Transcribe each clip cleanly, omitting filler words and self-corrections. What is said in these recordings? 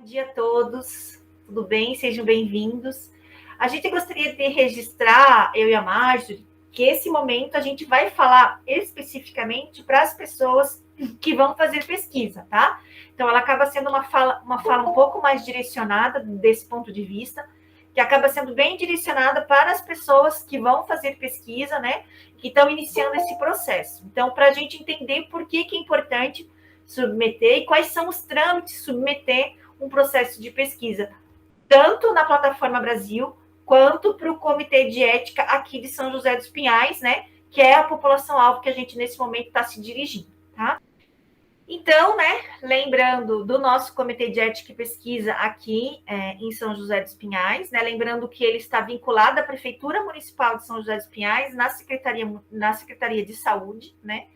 dia a todos, tudo bem? Sejam bem-vindos. A gente gostaria de registrar, eu e a Marjorie, que esse momento a gente vai falar especificamente para as pessoas que vão fazer pesquisa, tá? Então, ela acaba sendo uma fala um pouco mais direcionada desse ponto de vista, que acaba sendo bem direcionada para as pessoas que vão fazer pesquisa, né? Que estão iniciando esse processo. Então, para a gente entender por que é importante submeter e quais são os trâmites de submeter um processo de pesquisa, tanto na Plataforma Brasil, quanto para o Comitê de Ética aqui de São José dos Pinhais, né? Que é a população-alvo que a gente, nesse momento, está se dirigindo, tá? Então, né, lembrando do nosso Comitê de Ética e Pesquisa aqui em São José dos Pinhais, né, lembrando que ele está vinculado à Prefeitura Municipal de São José dos Pinhais, na Secretaria de Saúde, né,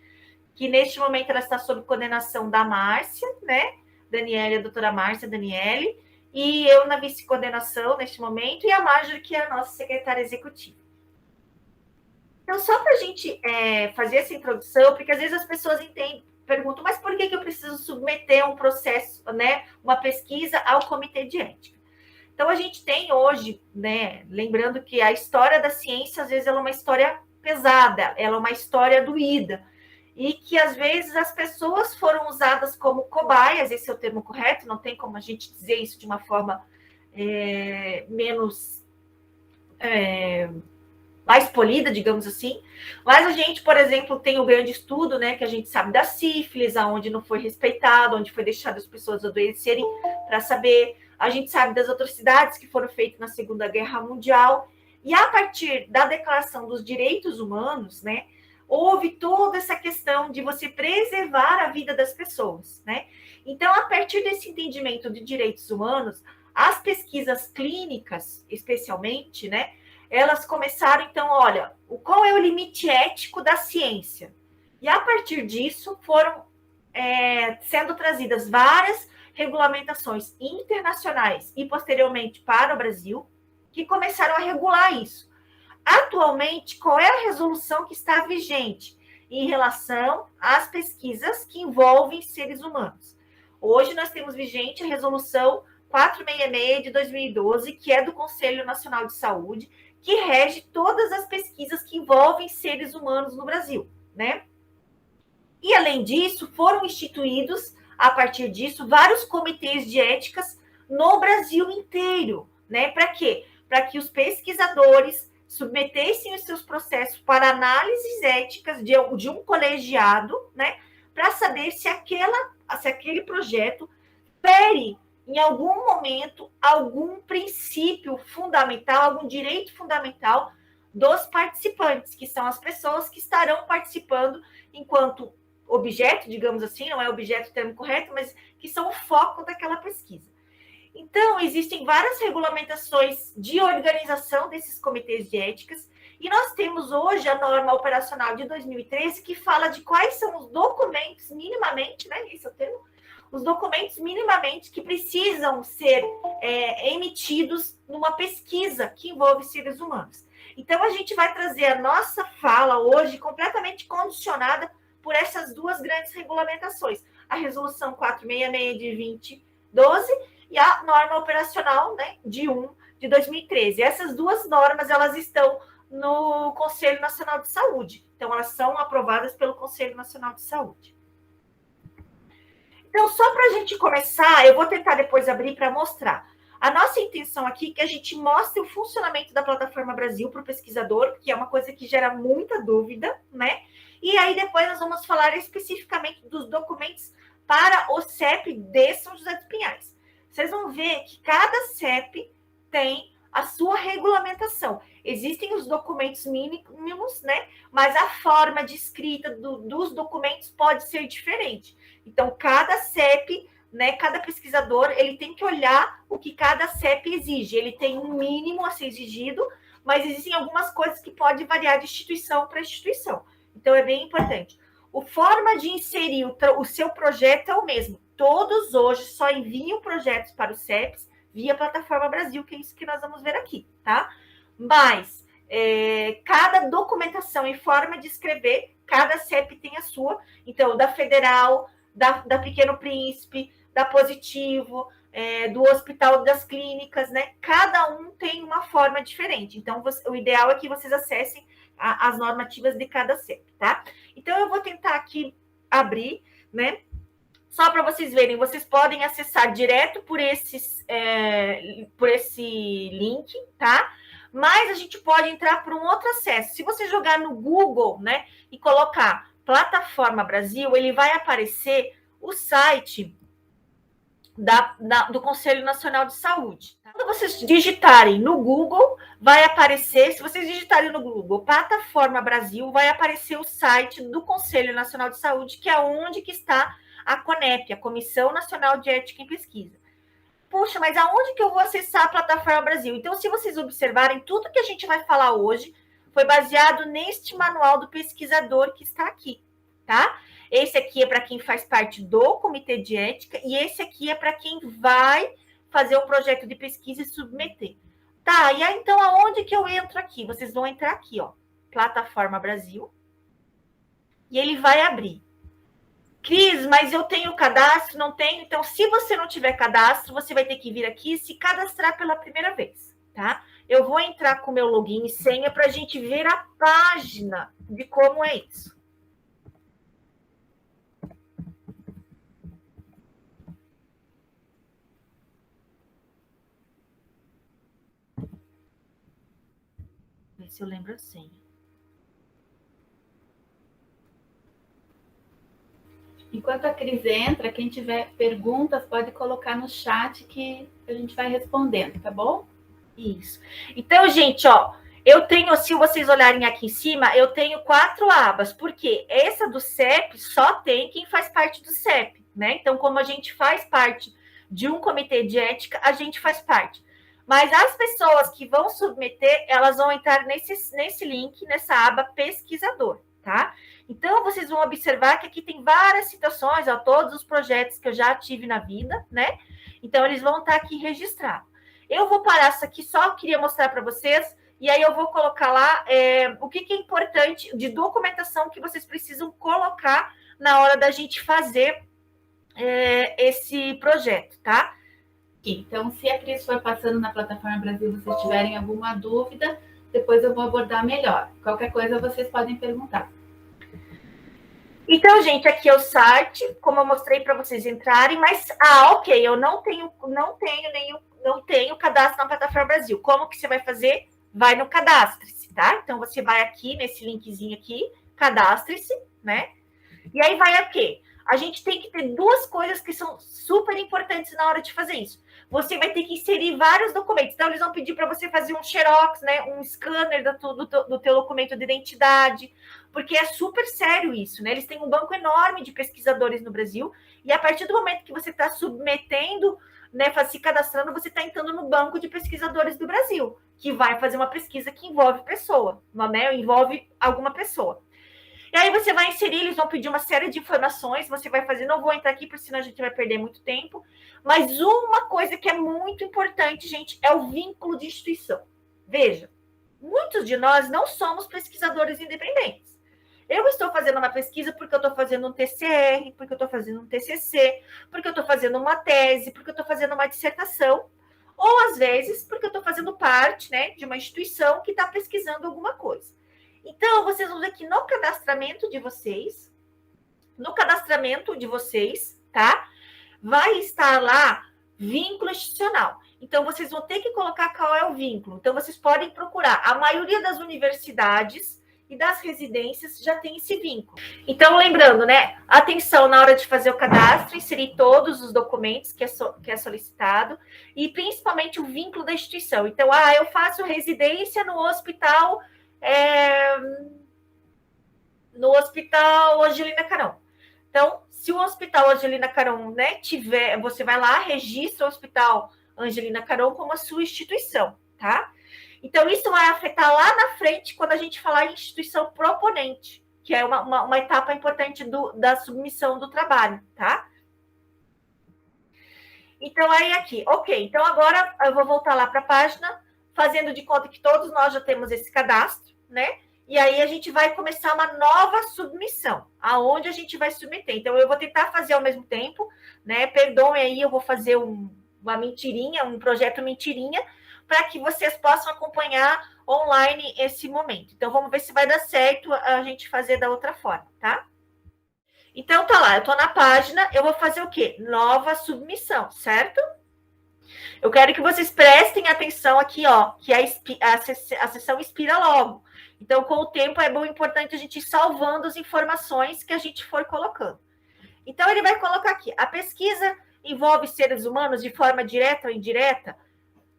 que neste momento ela está sob coordenação da Márcia, né, Daniele, a doutora Márcia Daniele, e eu na vice-coordenação neste momento, e a Marjorie, que é a nossa secretária executiva. Então, só para a gente fazer essa introdução, porque às vezes as pessoas perguntam, mas por que eu preciso submeter um processo, né, uma pesquisa ao Comitê de Ética? Então, a gente tem hoje, né, lembrando que a história da ciência, às vezes, ela é uma história pesada, ela é uma história doída, e que, às vezes, as pessoas foram usadas como cobaias, esse é o termo correto, não tem como a gente dizer isso de uma forma menos... mais polida, digamos assim, mas a gente, por exemplo, tem o grande estudo, né, que a gente sabe da sífilis, aonde não foi respeitado, onde foi deixado as pessoas adoecerem para saber, a gente sabe das atrocidades que foram feitas na Segunda Guerra Mundial, e a partir da Declaração dos Direitos Humanos, né, houve toda essa questão de você preservar a vida das pessoas, né, então, a partir desse entendimento de direitos humanos, as pesquisas clínicas, especialmente, né, elas começaram, então, olha, qual é o limite ético da ciência? E, a partir disso, foram sendo trazidas várias regulamentações internacionais e, posteriormente, para o Brasil, que começaram a regular isso. Atualmente, qual é a resolução que está vigente em relação às pesquisas que envolvem seres humanos? Hoje, nós temos vigente a resolução 466 de 2012, que é do Conselho Nacional de Saúde, que rege todas as pesquisas que envolvem seres humanos no Brasil, né? E, além disso, foram instituídos, a partir disso, vários comitês de éticas no Brasil inteiro, né? Para quê? Para que os pesquisadores submetessem os seus processos para análises éticas de um colegiado, né? Para saber se aquele projeto fere em algum momento, algum princípio fundamental, algum direito fundamental dos participantes, que são as pessoas que estarão participando enquanto objeto, digamos assim, não é objeto o termo correto, mas que são o foco daquela pesquisa. Então, existem várias regulamentações de organização desses comitês de éticas, e nós temos hoje a norma operacional de 2013, que fala de quais são os documentos, minimamente, né, esse é o termo, os documentos minimamente que precisam ser emitidos numa pesquisa que envolve seres humanos. Então, a gente vai trazer a nossa fala hoje completamente condicionada por essas duas grandes regulamentações, a Resolução 466 de 2012 e a norma operacional, né, de 1 de 2013. Essas duas normas, elas estão no Conselho Nacional de Saúde. Então, elas são aprovadas pelo Conselho Nacional de Saúde. Então, só para a gente começar, eu vou tentar depois abrir para mostrar. A nossa intenção aqui é que a gente mostre o funcionamento da Plataforma Brasil para o pesquisador, que é uma coisa que gera muita dúvida, né? E aí depois nós vamos falar especificamente dos documentos para o CEP de São José dos Pinhais. Vocês vão ver que cada CEP tem a sua regulamentação. Existem os documentos mínimos, né? Mas a forma de escrita dos documentos pode ser diferente. Então, cada CEP, né, cada pesquisador, ele tem que olhar o que cada CEP exige. Ele tem um mínimo a ser exigido, mas existem algumas coisas que podem variar de instituição para instituição. Então, é bem importante. A forma de inserir o seu projeto é o mesmo. Todos hoje só enviam projetos para os CEPs via Plataforma Brasil, que é isso que nós vamos ver aqui, tá? Mas cada documentação e forma de escrever, cada CEP tem a sua. Então, da Federal, da Pequeno Príncipe, da Positivo, do Hospital das Clínicas, né? Cada um tem uma forma diferente. Então, o ideal é que vocês acessem as normativas de cada CEP, tá? Então, eu vou tentar aqui abrir, né? Só para vocês verem, vocês podem acessar direto por esse link, tá? Mas a gente pode entrar por um outro acesso. Se você jogar no Google, né, e colocar Plataforma Brasil, ele vai aparecer o site do Conselho Nacional de Saúde. Quando vocês digitarem no Google, vai aparecer, se vocês digitarem no Google Plataforma Brasil, vai aparecer o site do Conselho Nacional de Saúde, que é onde que está a CONEP, a Comissão Nacional de Ética em Pesquisa. Puxa, mas aonde que eu vou acessar a Plataforma Brasil? Então, se vocês observarem, tudo que a gente vai falar hoje foi baseado neste manual do pesquisador que está aqui, tá? Esse aqui é para quem faz parte do Comitê de Ética e esse aqui é para quem vai fazer o projeto de pesquisa e submeter. Tá, e aí, então, aonde que eu entro aqui? Vocês vão entrar aqui, ó, Plataforma Brasil, e ele vai abrir. Cris, mas eu tenho cadastro? Não tenho? Então, se você não tiver cadastro, você vai ter que vir aqui e se cadastrar pela primeira vez, tá? Eu vou entrar com meu login e senha para a gente ver a página de como é isso. Ver se eu lembro a senha. Enquanto a Cris entra, quem tiver perguntas pode colocar no chat que a gente vai respondendo, tá bom? Isso. Então, gente, ó, eu tenho, se vocês olharem aqui em cima, eu tenho 4 abas, porque essa do CEP só tem quem faz parte do CEP, né? Então, como a gente faz parte de um comitê de ética, a gente faz parte. Mas as pessoas que vão submeter, elas vão entrar nesse link, nessa aba pesquisador, tá? Então, vocês vão observar que aqui tem várias citações, ó, todos os projetos que eu já tive na vida, né? Então, eles vão estar aqui registrados. Eu vou parar isso aqui, só queria mostrar para vocês, e aí eu vou colocar lá o que é importante de documentação que vocês precisam colocar na hora da gente fazer esse projeto, tá? Então, se a Cris for passando na Plataforma Brasil, vocês tiverem alguma dúvida, depois eu vou abordar melhor. Qualquer coisa, vocês podem perguntar. Então, gente, aqui é o site, como eu mostrei para vocês entrarem, mas, ok, eu não tenho cadastro na Plataforma Brasil. Como que você vai fazer? Vai no cadastre-se, tá? Então, você vai aqui, nesse linkzinho aqui, cadastre-se, né? E aí vai o quê? A gente tem que ter 2 coisas que são super importantes na hora de fazer isso. Você vai ter que inserir vários documentos. Então, eles vão pedir para você fazer um xerox, né? Um scanner do teu documento de identidade, porque é super sério isso, né? Eles têm um banco enorme de pesquisadores no Brasil, e a partir do momento que você está submetendo, né, se cadastrando, você está entrando no banco de pesquisadores do Brasil, que vai fazer uma pesquisa que envolve pessoa, né? Envolve alguma pessoa. E aí você vai inserir, eles vão pedir uma série de informações, você vai fazer, não vou entrar aqui, porque senão a gente vai perder muito tempo, mas uma coisa que é muito importante, gente, é o vínculo de instituição. Veja, muitos de nós não somos pesquisadores independentes. Eu estou fazendo uma pesquisa porque eu estou fazendo um TCR, porque eu estou fazendo um TCC, porque eu estou fazendo uma tese, porque eu estou fazendo uma dissertação, ou às vezes porque eu estou fazendo parte, né, de uma instituição que está pesquisando alguma coisa. Então, vocês vão ver que no cadastramento de vocês, tá? Vai estar lá vínculo institucional. Então, vocês vão ter que colocar qual é o vínculo. Então, vocês podem procurar. A maioria das universidades e das residências já tem esse vínculo. Então, lembrando, né? Atenção na hora de fazer o cadastro, inserir todos os documentos que é solicitado e principalmente o vínculo da instituição. Então, eu faço residência no hospital Angelina Carão. Então, se o Hospital Angelina Carão, né, tiver, você vai lá, registra o Hospital Angelina Carão como a sua instituição, tá? Então, isso vai afetar lá na frente quando a gente falar em instituição proponente, que é uma etapa importante da submissão do trabalho, tá? Então, aí aqui, ok. Então, agora eu vou voltar lá para a página, fazendo de conta que todos nós já temos esse cadastro, né? e aí a gente vai começar uma nova submissão, aonde a gente vai submeter. Então, eu vou tentar fazer ao mesmo tempo, né? Perdoem aí, eu vou fazer uma mentirinha, um projeto mentirinha, para que vocês possam acompanhar online esse momento. Então, vamos ver se vai dar certo a gente fazer da outra forma, tá? Então, tá lá, eu tô na página, eu vou fazer o quê? Nova submissão, certo? Eu quero que vocês prestem atenção aqui, ó, que a sessão expira logo. Então, com o tempo, é bom, importante a gente ir salvando as informações que a gente for colocando. Então, ele vai colocar aqui, a pesquisa envolve seres humanos de forma direta ou indireta?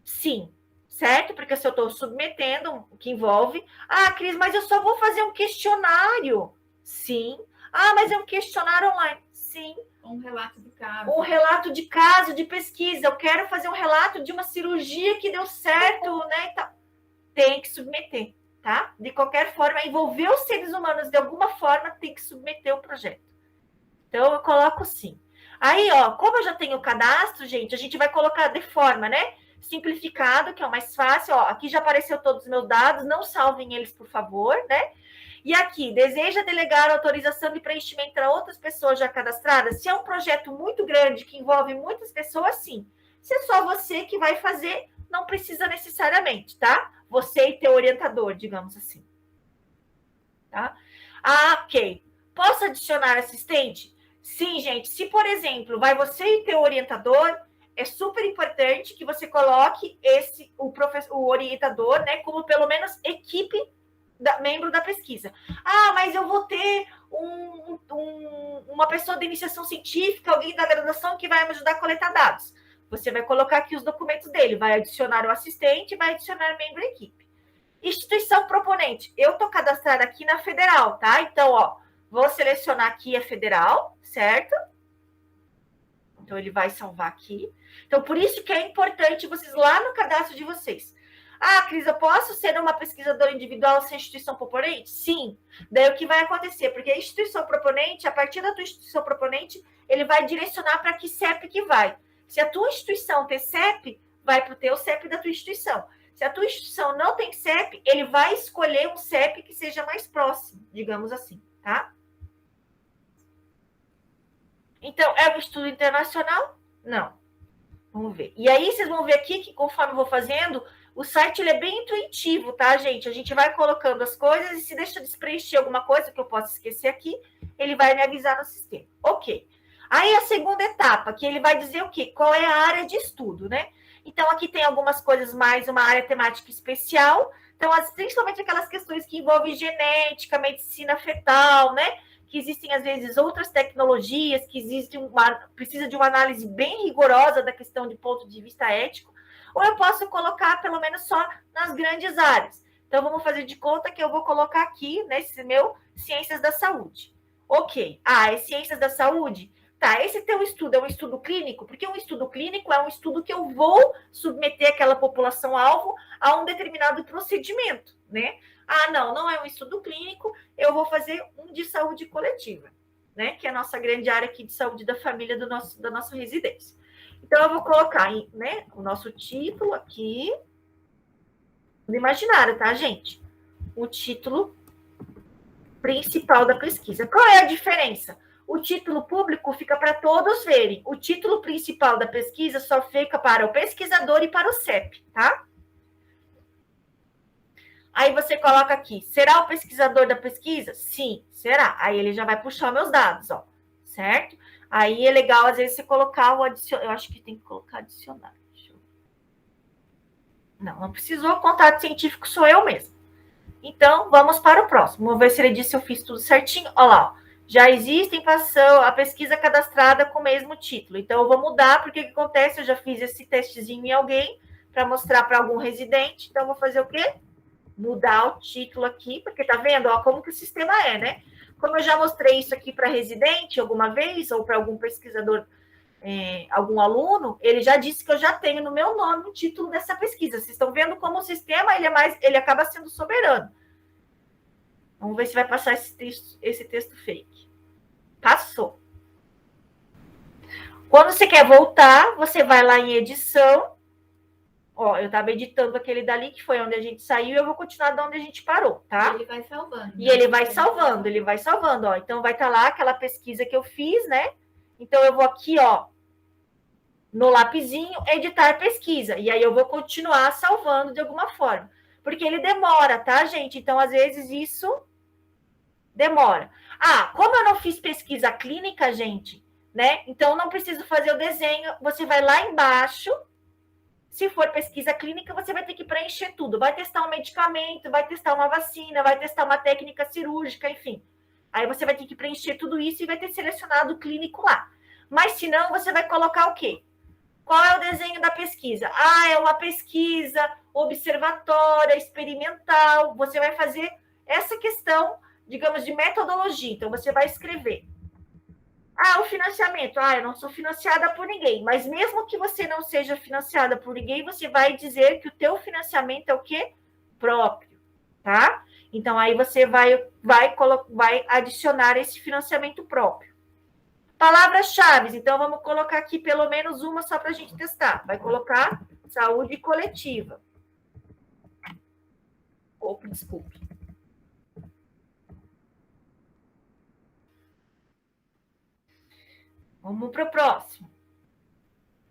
Sim, certo? Porque se eu estou submetendo, o que envolve... Ah, Cris, mas eu só vou fazer um questionário. Sim. Ah, mas é um questionário online. Sim. Um relato de caso. Um relato de caso, de pesquisa. Eu quero fazer um relato de uma cirurgia que deu certo, né? Então, tem que submeter, tá? De qualquer forma, envolver os seres humanos de alguma forma, tem que submeter o projeto. Então, eu coloco sim. Aí, ó, como eu já tenho o cadastro, gente, a gente vai colocar de forma, né? Simplificado, que é o mais fácil. Ó, aqui já apareceu todos os meus dados, não salvem eles, por favor, né? E aqui, deseja delegar autorização de preenchimento para outras pessoas já cadastradas? Se é um projeto muito grande, que envolve muitas pessoas, sim. Se é só você que vai fazer, não precisa necessariamente, tá? Você e teu orientador, digamos assim. Tá? Ah, ok. Posso adicionar assistente? Sim, gente. Se, por exemplo, vai você e teu orientador, é super importante que você coloque o orientador, né, como pelo menos equipe membro da pesquisa. Ah, mas eu vou ter uma pessoa de iniciação científica, alguém da graduação que vai me ajudar a coletar dados. Você vai colocar aqui os documentos dele, vai adicionar o assistente, vai adicionar membro da equipe. Instituição proponente. Eu estou cadastrada aqui na federal, tá? Então, ó, vou selecionar aqui a federal, certo? Então, ele vai salvar aqui. Então, por isso que é importante vocês lá no cadastro de vocês. Ah, Cris, eu posso ser uma pesquisadora individual sem instituição proponente? Sim. Daí o que vai acontecer? Porque a instituição proponente, a partir da tua instituição proponente, ele vai direcionar para que CEP que vai. Se a tua instituição tem CEP, vai para o teu CEP da tua instituição. Se a tua instituição não tem CEP, ele vai escolher um CEP que seja mais próximo, digamos assim, tá? Então, é um estudo internacional? Não. Vamos ver. E aí, vocês vão ver aqui que, conforme eu vou fazendo, o site ele é bem intuitivo, tá, gente? A gente vai colocando as coisas e se deixa despreencher alguma coisa que eu possa esquecer aqui, ele vai me avisar no sistema. Ok. Aí, a segunda etapa, que ele vai dizer o quê? Qual é a área de estudo, né? Então, aqui tem algumas coisas mais, uma área temática especial. Então, principalmente aquelas questões que envolvem genética, medicina fetal, né? Que existem, às vezes, outras tecnologias, que precisa de uma análise bem rigorosa da questão de ponto de vista ético, ou eu posso colocar, pelo menos, só nas grandes áreas. Então, vamos fazer de conta que eu vou colocar aqui, nesse meu, Ciências da Saúde. Ok. Ah, é Ciências da Saúde? Tá, esse teu estudo é um estudo clínico? Porque um estudo clínico é um estudo que eu vou submeter aquela população-alvo a um determinado procedimento, né? Ah, não é um estudo clínico, eu vou fazer um de saúde coletiva, né? Que é a nossa grande área aqui de saúde da família da nossa residência. Então, eu vou colocar, né, o nosso título aqui, do imaginário, tá, gente? O título principal da pesquisa. Qual é a diferença? O título público fica para todos verem. O título principal da pesquisa só fica para o pesquisador e para o CEP, tá? Aí você coloca aqui, será o pesquisador da pesquisa? Sim, será. Aí ele já vai puxar meus dados, ó, certo? Aí é legal, às vezes, você colocar o adicionário. Eu acho que tem que colocar adicionário. Não precisou. O contato científico sou eu mesmo. Então, vamos para o próximo. Vamos ver se ele disse se eu fiz tudo certinho. Olha lá, ó. Já existem a pesquisa cadastrada com o mesmo título. Então, eu vou mudar, porque o que acontece? Eu já fiz esse testezinho em alguém para mostrar para algum residente. Então, eu vou fazer o quê? Mudar o título aqui, porque tá vendo, ó, como que o sistema é, né? Como eu já mostrei isso aqui para residente alguma vez, ou para algum pesquisador, algum aluno, ele já disse que eu já tenho no meu nome o título dessa pesquisa. Vocês estão vendo como o sistema ele acaba sendo soberano. Vamos ver se vai passar esse texto fake. Passou. Quando você quer voltar, você vai lá em edição, Ó, eu estava editando aquele dali, que foi onde a gente saiu, eu vou continuar de onde a gente parou, tá? E ele vai salvando. E ele vai salvando, ó. Então, vai estar lá aquela pesquisa que eu fiz, né? Então, eu vou aqui, ó, no lapisinho, editar pesquisa. E aí, eu vou continuar salvando de alguma forma. Porque ele demora, tá, gente? Então, às vezes, isso demora. Ah, como eu não fiz pesquisa clínica, gente, né? Então, não preciso fazer o desenho. Você vai lá embaixo. Se for pesquisa clínica, você vai ter que preencher tudo. Vai testar um medicamento, vai testar uma vacina, vai testar uma técnica cirúrgica, enfim. Aí você vai ter que preencher tudo isso e vai ter selecionado o clínico lá. Mas se não, você vai colocar o quê? Qual é o desenho da pesquisa? Ah, é uma pesquisa observatória, experimental. Você vai fazer essa questão, digamos, de metodologia. Então, você vai escrever. Ah, o financiamento. Ah, eu não sou financiada por ninguém. Mas mesmo que você não seja financiada por ninguém, você vai dizer que o teu financiamento é o quê? Próprio, tá? Então, aí você vai adicionar esse financiamento próprio. Palavras-chave. Então, vamos colocar aqui pelo menos uma só para a gente testar. Vai colocar saúde coletiva. Opa, desculpe. Vamos para o próximo.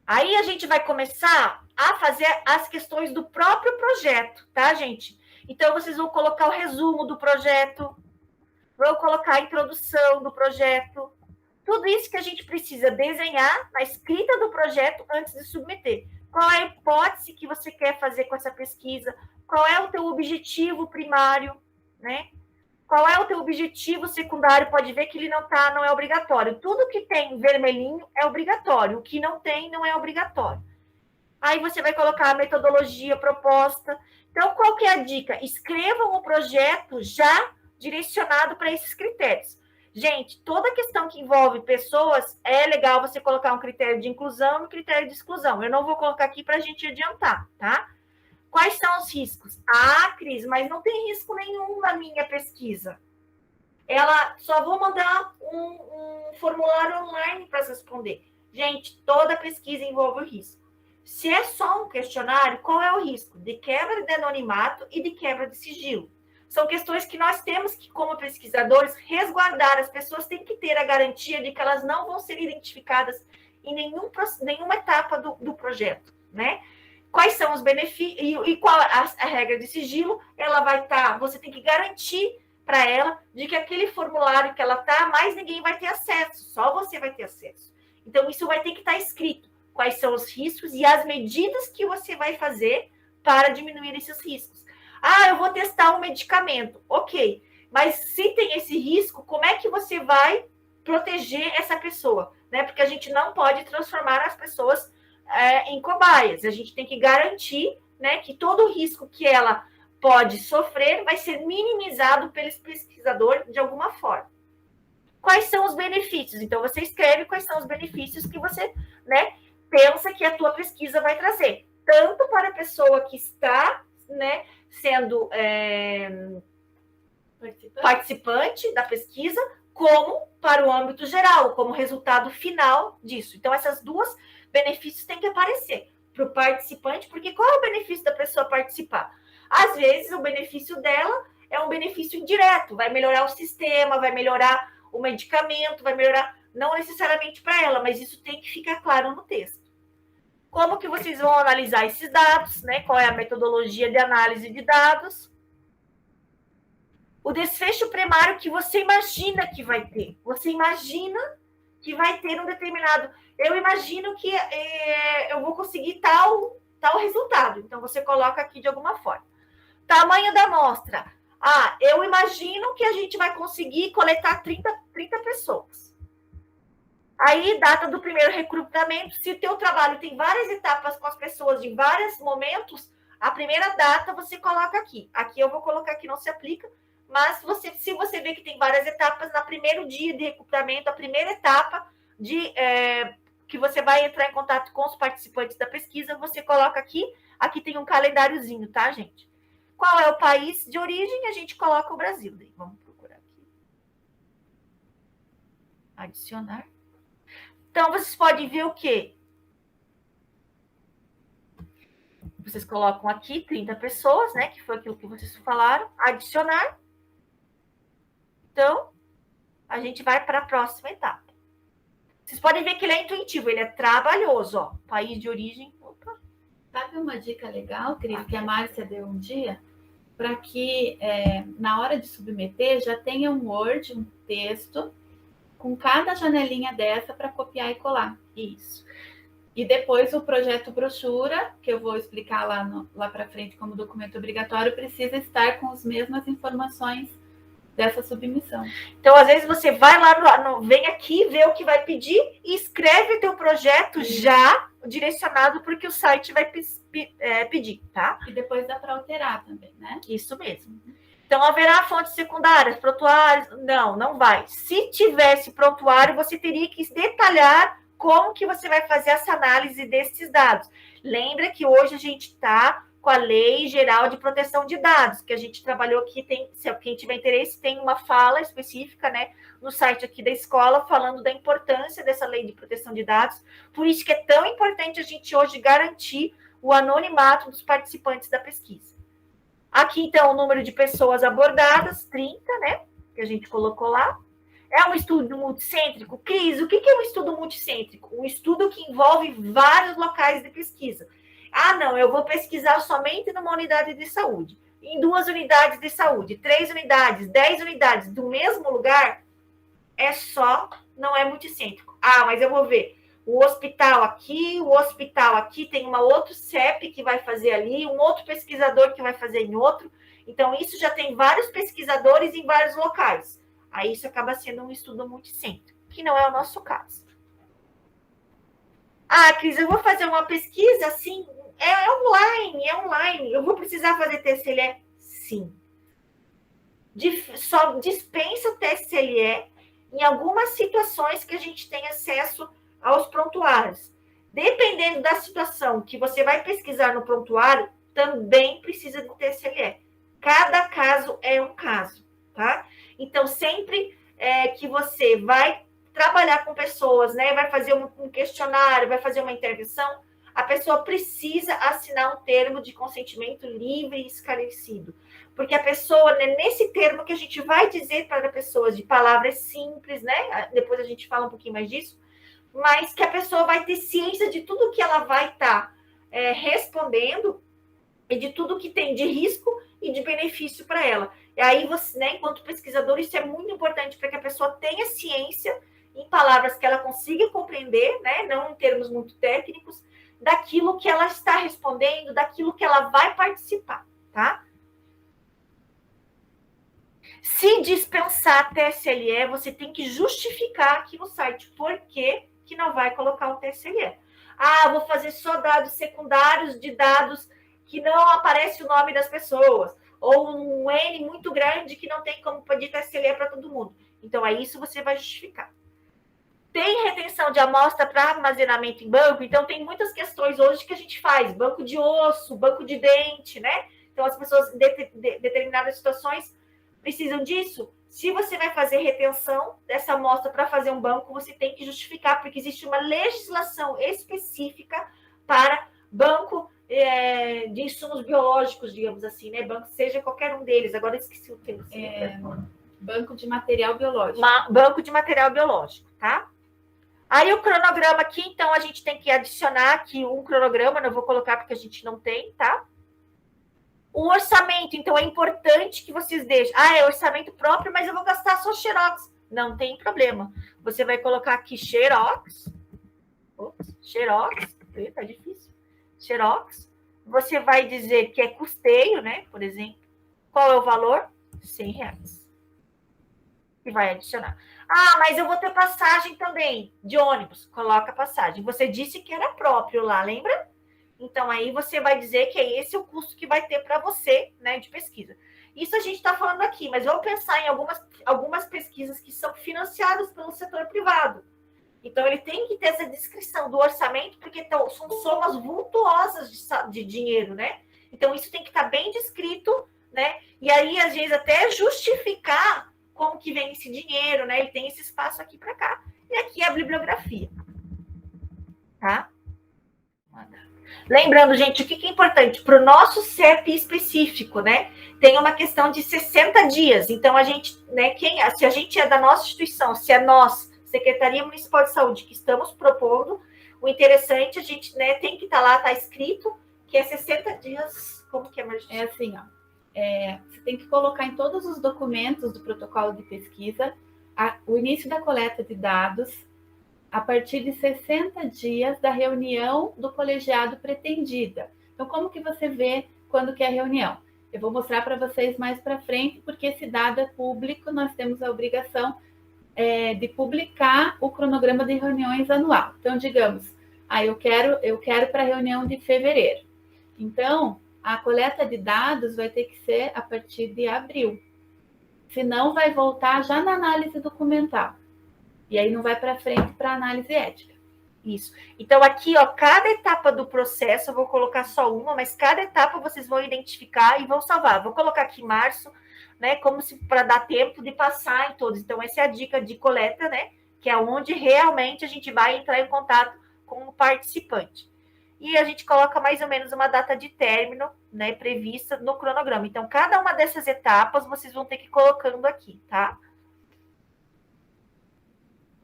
Aí a gente vai começar a fazer as questões do próprio projeto, tá, gente? Então, vocês vão colocar o resumo do projeto, vão colocar a introdução do projeto, tudo isso que a gente precisa desenhar na escrita do projeto antes de submeter. Qual é a hipótese que você quer fazer com essa pesquisa? Qual é o teu objetivo primário, né? Qual é o teu objetivo secundário? Pode ver que ele não é obrigatório. Tudo que tem vermelhinho é obrigatório. O que não tem, não é obrigatório. Aí você vai colocar a metodologia proposta. Então, qual que é a dica? Escrevam o projeto já direcionado para esses critérios. Gente, toda questão que envolve pessoas, é legal você colocar um critério de inclusão e um critério de exclusão. Eu não vou colocar aqui para a gente adiantar, tá? Quais são os riscos? Ah, Cris, mas não tem risco nenhum na minha pesquisa. Ela só vou mandar um formulário online para responder. Gente, toda pesquisa envolve o risco. Se é só um questionário, qual é o risco? De quebra de anonimato e de quebra de sigilo. São questões que nós temos que, como pesquisadores, resguardar. As pessoas têm que ter a garantia de que elas não vão ser identificadas em nenhuma etapa do projeto, né? Quais são os benefícios e qual a regra de sigilo? Ela vai estar, você tem que garantir para ela de que aquele formulário que ela está, mais ninguém vai ter acesso, só você vai ter acesso. Então, isso vai ter que estar escrito. Quais são os riscos e as medidas que você vai fazer para diminuir esses riscos. Ah, eu vou testar um medicamento. Ok, mas se tem esse risco, como é que você vai proteger essa pessoa? Né? Porque a gente não pode transformar as pessoas em cobaias. A gente tem que garantir, né, que todo o risco que ela pode sofrer vai ser minimizado pelo pesquisador de alguma forma. Quais são os benefícios? Então, você escreve quais são os benefícios que você, né, pensa que a tua pesquisa vai trazer, tanto para a pessoa que está, né, sendo participante da pesquisa, como para o âmbito geral, como resultado final disso. Então, essas duas benefícios têm que aparecer para o participante, porque qual é o benefício da pessoa participar? Às vezes, o benefício dela é um benefício indireto, vai melhorar o sistema, vai melhorar o medicamento, vai melhorar, não necessariamente para ela, mas isso tem que ficar claro no texto. Como que vocês vão analisar esses dados, né? Qual é a metodologia de análise de dados? O desfecho primário que você imagina que vai ter. Você imagina que vai ter um determinado... Eu imagino que eu vou conseguir tal resultado. Então, você coloca aqui de alguma forma. Tamanho da amostra. Ah, eu imagino que a gente vai conseguir coletar 30 pessoas. Aí, data do primeiro recrutamento. Se o teu trabalho tem várias etapas com as pessoas em vários momentos, a primeira data você coloca aqui. Aqui eu vou colocar que não se aplica, mas se você vê que tem várias etapas, no primeiro dia de recrutamento, a primeira etapa que você vai entrar em contato com os participantes da pesquisa, você coloca aqui. Aqui tem um calendáriozinho, tá, gente? Qual é o país de origem? A gente coloca o Brasil. Daí, vamos procurar aqui. Adicionar. Então, vocês podem ver o quê? Vocês colocam aqui 30 pessoas, né? Que foi aquilo que vocês falaram. Adicionar. Então, a gente vai para a próxima etapa. Vocês podem ver que ele é intuitivo, ele é trabalhoso, ó. País de origem. Opa. Sabe uma dica legal, Cris, que a Márcia deu um dia? Para que na hora de submeter já tenha um Word, um texto, com cada janelinha dessa para copiar e colar. Isso. E depois o projeto brochura, que eu vou explicar lá para frente como documento obrigatório, precisa estar com as mesmas informações dessa submissão. Então, às vezes, você vai lá, vem aqui, vê o que vai pedir e escreve o teu projeto já direcionado porque o site vai pedir, tá? E depois dá para alterar também, né? Isso mesmo. Então, haverá fontes secundárias, prontuários? Não, não vai. Se tivesse prontuário, você teria que detalhar como que você vai fazer essa análise desses dados. Lembra que hoje a gente está com a Lei Geral de Proteção de Dados, que a gente trabalhou aqui, se quem tiver interesse, tem uma fala específica, né, no site aqui da escola, falando da importância dessa Lei de Proteção de Dados. Por isso que é tão importante a gente hoje garantir o anonimato dos participantes da pesquisa. Aqui, então, o número de pessoas abordadas, 30, né, que a gente colocou lá. É um estudo multicêntrico? Cris, o que é um estudo multicêntrico? Um estudo que envolve vários locais de pesquisa. Ah, não, eu vou pesquisar somente numa unidade de saúde, em 2 unidades de saúde, 3 unidades, 10 unidades do mesmo lugar, não é multicêntrico. Ah, mas eu vou ver o hospital aqui, tem uma outro CEP que vai fazer ali, um outro pesquisador que vai fazer em outro. Então, isso já tem vários pesquisadores em vários locais. Aí isso acaba sendo um estudo multicêntrico, que não é o nosso caso. Ah, Cris, eu vou fazer uma pesquisa assim, é online. Eu vou precisar fazer TSLE? Sim. Só dispensa o TSLE em algumas situações que a gente tem acesso aos prontuários. Dependendo da situação que você vai pesquisar no prontuário, também precisa do TSLE. Cada caso é um caso, tá? Então, sempre que você vai trabalhar com pessoas, né, vai fazer um questionário, vai fazer uma intervenção, a pessoa precisa assinar um termo de consentimento livre e esclarecido. Porque a pessoa, né, nesse termo que a gente vai dizer para pessoas de palavras simples, né, depois a gente fala um pouquinho mais disso, mas que a pessoa vai ter ciência de tudo que ela vai estar respondendo e de tudo que tem de risco e de benefício para ela. E aí, você, né, enquanto pesquisador, isso é muito importante para que a pessoa tenha ciência em palavras que ela consiga compreender, né, não em termos muito técnicos, daquilo que ela está respondendo, daquilo que ela vai participar, tá? Se dispensar a TSLE, você tem que justificar aqui no site por que não vai colocar o TSLE. Ah, vou fazer só dados secundários de dados que não aparece o nome das pessoas, ou um N muito grande que não tem como pedir TSLE para todo mundo. Então, aí isso você vai justificar. Tem retenção de amostra para armazenamento em banco, então tem muitas questões hoje que a gente faz, banco de osso, banco de dente, né? Então, as pessoas, em determinadas situações, precisam disso. Se você vai fazer retenção dessa amostra para fazer um banco, você tem que justificar, porque existe uma legislação específica para banco de insumos biológicos, digamos assim, né? Banco, seja qualquer um deles. Agora eu esqueci o termo. Banco de material biológico. Banco de material biológico, tá? Aí o cronograma aqui, então, a gente tem que adicionar aqui um cronograma, não vou colocar porque a gente não tem, tá? O orçamento, então, é importante que vocês deixem. Ah, é orçamento próprio, mas eu vou gastar só xerox. Não tem problema. Você vai colocar aqui xerox. Ops, xerox. Tá difícil. Xerox. Você vai dizer que é custeio, né? Por exemplo. Qual é o valor? R$100. E vai adicionar. Ah, mas eu vou ter passagem também de ônibus. Coloca passagem. Você disse que era próprio lá, lembra? Então, aí você vai dizer que é esse o custo que vai ter para você, né, de pesquisa. Isso a gente está falando aqui, mas vamos pensar em algumas pesquisas que são financiadas pelo setor privado. Então, ele tem que ter essa descrição do orçamento, porque são somas vultuosas de dinheiro, né? Então, isso tem que estar bem descrito, né? E aí, às vezes, até justificar como que vem esse dinheiro, né? Ele tem esse espaço aqui para cá. E aqui é a bibliografia. Tá? Lembrando, gente, o que é importante? Para o nosso CEP específico, né? Tem uma questão de 60 dias. Então, a gente, né, se a gente é da nossa instituição, se é nós, Secretaria Municipal de Saúde, que estamos propondo, o interessante, a gente, né, tem que estar lá, está escrito, que é 60 dias. Como que é, Marcia? É assim, ó. Você tem que colocar em todos os documentos do protocolo de pesquisa o início da coleta de dados a partir de 60 dias da reunião do colegiado pretendida. Então, como que você vê quando que é a reunião? Eu vou mostrar para vocês mais para frente, porque esse dado é público, nós temos a obrigação de publicar o cronograma de reuniões anual. Então, digamos, eu quero para a reunião de fevereiro. Então, a coleta de dados vai ter que ser a partir de abril. Senão, vai voltar já na análise documental. E aí não vai para frente para análise ética. Isso. Então, aqui, ó, cada etapa do processo, eu vou colocar só uma, mas cada etapa vocês vão identificar e vão salvar. Vou colocar aqui março, né, como se para dar tempo de passar em todos. Então, essa é a dica de coleta, né, que é onde realmente a gente vai entrar em contato com o participante. E a gente coloca mais ou menos uma data de término, né, prevista no cronograma. Então, cada uma dessas etapas vocês vão ter que ir colocando aqui, tá?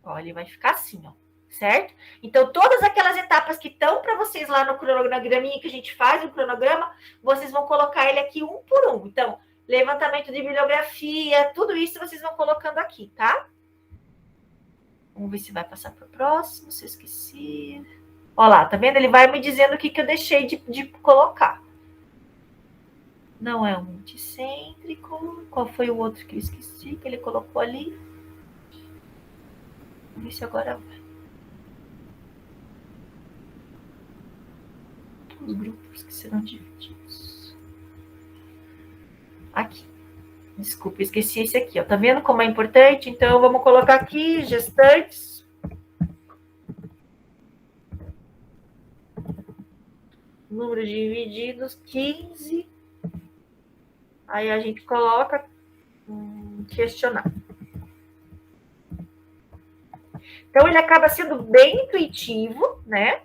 Ó, ele vai ficar assim, ó, certo? Então, todas aquelas etapas que estão para vocês lá no cronograminha que a gente faz, o cronograma, vocês vão colocar ele aqui um por um. Então, levantamento de bibliografia, tudo isso vocês vão colocando aqui, tá? Vamos ver se vai passar para o próximo, se eu esqueci. Olha lá, tá vendo? Ele vai me dizendo o que eu deixei de colocar. Não é um multicêntrico. Qual foi o outro que eu esqueci, que ele colocou ali? Vamos ver se agora vai. Os grupos que serão divididos. Aqui. Desculpa, esqueci esse aqui, ó. Tá vendo como é importante? Então, vamos colocar aqui, gestantes. Número de divididos, 15. Aí a gente coloca questionário. Então, ele acaba sendo bem intuitivo, né?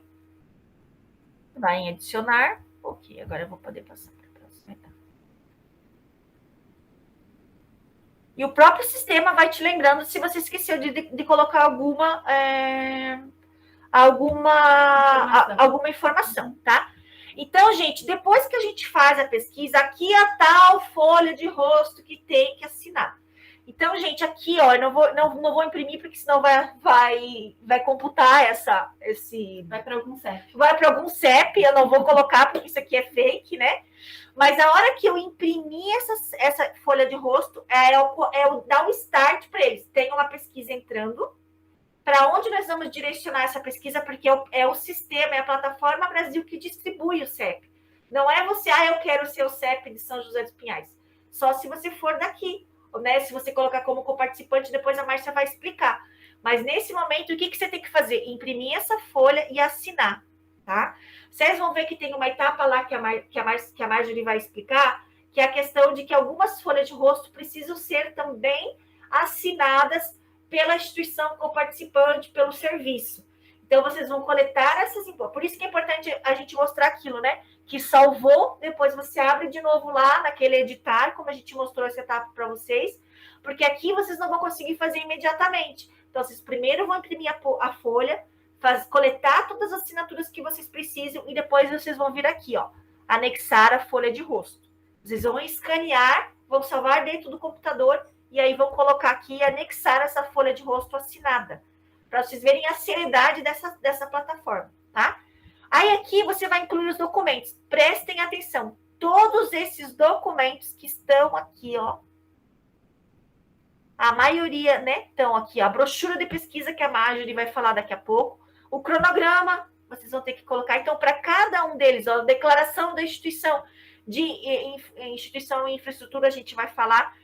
Vai em adicionar. Ok, agora eu vou poder passar para a próxima etapa. E o próprio sistema vai te lembrando se você esqueceu de colocar alguma informação, tá? Então, gente, depois que a gente faz a pesquisa, aqui é a tal folha de rosto que tem que assinar. Então, gente, aqui, ó, eu não vou imprimir, porque senão vai computar esse... Vai para algum CEP. Vai para algum CEP, eu não vou colocar, porque isso aqui é fake, né? Mas a hora que eu imprimir essa folha de rosto, dar um start para eles. Tem uma pesquisa entrando. Para onde nós vamos direcionar essa pesquisa? Porque é o sistema, é a plataforma Brasil que distribui o CEP. Não é você, eu quero o seu CEP de São José dos Pinhais. Só se você for daqui. Né? Se você colocar como coparticipante, depois a Márcia vai explicar. Mas nesse momento, o que você tem que fazer? Imprimir essa folha e assinar, tá? Vocês vão ver que tem uma etapa lá que a Marjorie vai explicar, que é a questão de que algumas folhas de rosto precisam ser também assinadas pela instituição coparticipante, pelo serviço. Então, vocês vão coletar essas informações. Por isso que é importante a gente mostrar aquilo, né? Que salvou, depois você abre de novo lá naquele editar, como a gente mostrou essa etapa para vocês, porque aqui vocês não vão conseguir fazer imediatamente. Então, vocês primeiro vão imprimir a folha, coletar todas as assinaturas que vocês precisam e depois vocês vão vir aqui, ó, anexar a folha de rosto. Vocês vão escanear, vão salvar dentro do computador e aí vão colocar aqui e anexar essa folha de rosto assinada, para vocês verem a seriedade dessa plataforma, tá? Aí aqui você vai incluir os documentos. Prestem atenção. Todos esses documentos que estão aqui, ó. A maioria, né? Estão aqui, ó, a brochura de pesquisa que a Marjorie vai falar daqui a pouco. O cronograma, vocês vão ter que colocar. Então, para cada um deles, ó, a declaração da instituição instituição e infraestrutura, a gente vai falar.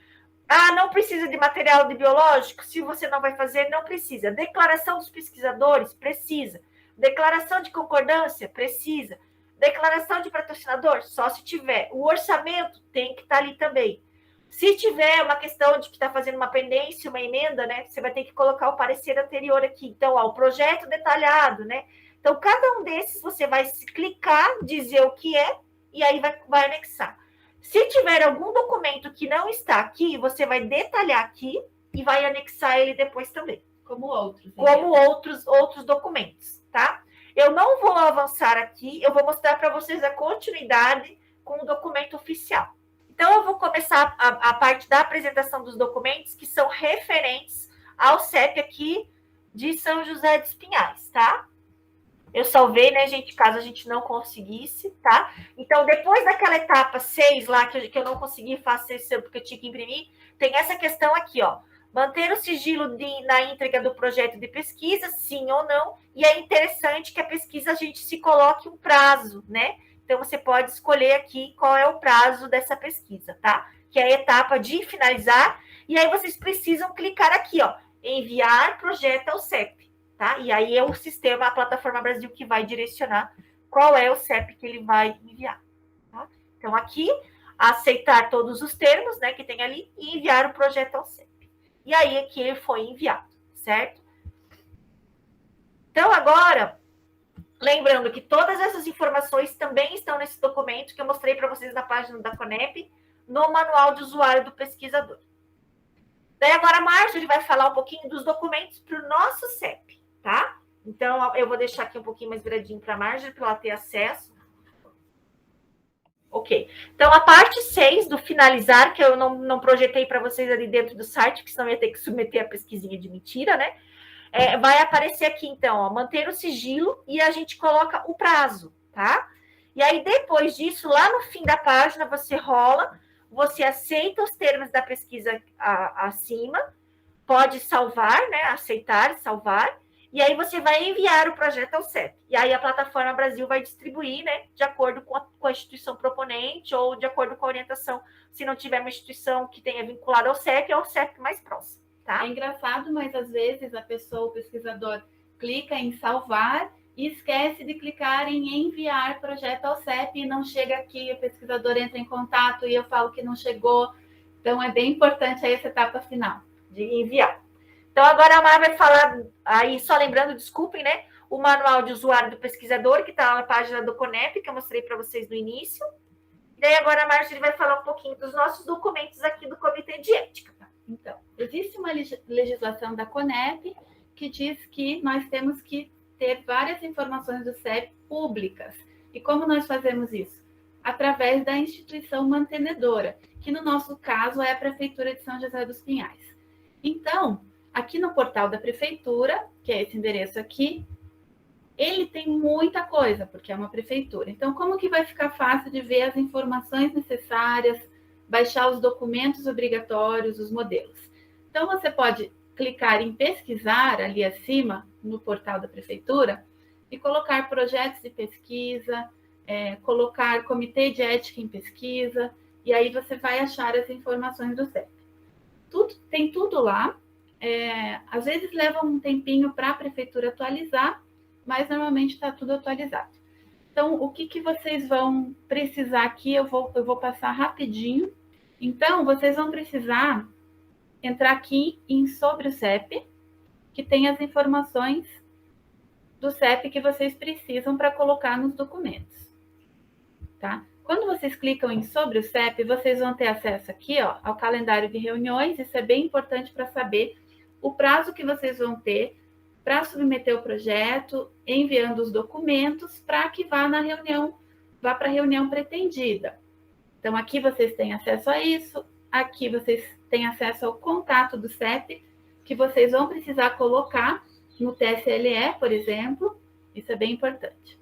Não precisa de material de biológico? Se você não vai fazer, não precisa. Declaração dos pesquisadores? Precisa. Declaração de concordância? Precisa. Declaração de patrocinador? Só se tiver. O orçamento tem que estar ali também. Se tiver uma questão de que está fazendo uma pendência, uma emenda, né? Você vai ter que colocar o parecer anterior aqui. Então, ó, o projeto detalhado, né? Então, cada um desses você vai clicar, dizer o que é, e aí vai anexar. Se tiver algum documento que não está aqui, você vai detalhar aqui e vai anexar ele depois também. Como outros. Como outros documentos, tá? Eu não vou avançar aqui, eu vou mostrar para vocês a continuidade com o documento oficial. Então, eu vou começar a parte da apresentação dos documentos que são referentes ao CEP aqui de São José dos Pinhais, tá? Eu salvei, né, gente, caso a gente não conseguisse, tá? Então, depois daquela etapa 6 lá, que eu não consegui fazer porque eu tinha que imprimir, tem essa questão aqui, ó. Manter o sigilo na entrega do projeto de pesquisa, sim ou não. E é interessante que a pesquisa a gente se coloque um prazo, né? Então, você pode escolher aqui qual é o prazo dessa pesquisa, tá? Que é a etapa de finalizar. E aí, vocês precisam clicar aqui, ó. Enviar projeto ao CEP, tá? E aí é o sistema, a Plataforma Brasil, que vai direcionar qual é o CEP que ele vai enviar, tá? Então, aqui, aceitar todos os termos, né, que tem ali e enviar o projeto ao CEP. E aí aqui ele foi enviado, certo? Então, agora, lembrando que todas essas informações também estão nesse documento que eu mostrei para vocês na página da Conep, no manual de usuário do pesquisador. Daí agora a Marjorie vai falar um pouquinho dos documentos para o nosso CEP, tá? Então, eu vou deixar aqui um pouquinho mais viradinho para a Marjorie, para ela ter acesso. Ok. Então, a parte 6 do finalizar, que eu não projetei para vocês ali dentro do site, porque senão ia ter que submeter a pesquisinha de mentira, né? Vai aparecer aqui, então, ó, manter o sigilo e a gente coloca o prazo, tá? E aí, depois disso, lá no fim da página, você rola, você aceita os termos da pesquisa acima, pode salvar, né? Aceitar, salvar. E aí você vai enviar o projeto ao CEP. E aí a Plataforma Brasil vai distribuir, né, de acordo com a instituição proponente ou de acordo com a orientação, se não tiver uma instituição que tenha vinculado ao CEP, é o CEP mais próximo, tá? É engraçado, mas às vezes a pessoa, o pesquisador, clica em salvar e esquece de clicar em enviar projeto ao CEP e não chega aqui, o pesquisador entra em contato e eu falo que não chegou. Então, é bem importante aí essa etapa final. De enviar. Então, agora a Mar vai falar, aí só lembrando, desculpem, né? O manual de usuário do pesquisador, que está na página do Conep, que eu mostrei para vocês no início. E daí agora a Marjorie vai falar um pouquinho dos nossos documentos aqui do Comitê de Ética. Então, existe uma legislação da Conep que diz que nós temos que ter várias informações do CEP públicas. E como nós fazemos isso? Através da instituição mantenedora, que no nosso caso é a Prefeitura de São José dos Pinhais. Então, aqui no portal da prefeitura, que é esse endereço aqui, ele tem muita coisa, porque é uma prefeitura. Então, como que vai ficar fácil de ver as informações necessárias, baixar os documentos obrigatórios, os modelos? Então, você pode clicar em pesquisar ali acima, no portal da prefeitura, e colocar projetos de pesquisa, colocar comitê de ética em pesquisa, e aí você vai achar as informações do CEP. Tem tudo lá. Às vezes leva um tempinho para a prefeitura atualizar, mas normalmente está tudo atualizado. Então, o que vocês vão precisar aqui, eu vou passar rapidinho. Então, vocês vão precisar entrar aqui em Sobre o CEP, que tem as informações do CEP que vocês precisam para colocar nos documentos. Tá? Quando vocês clicam em Sobre o CEP, vocês vão ter acesso aqui, ó, ao calendário de reuniões. Isso é bem importante para saber o prazo que vocês vão ter para submeter o projeto, enviando os documentos para que vá para a reunião pretendida. Então, aqui vocês têm acesso a isso, aqui vocês têm acesso ao contato do CEP, que vocês vão precisar colocar no TSLE, por exemplo. Isso é bem importante.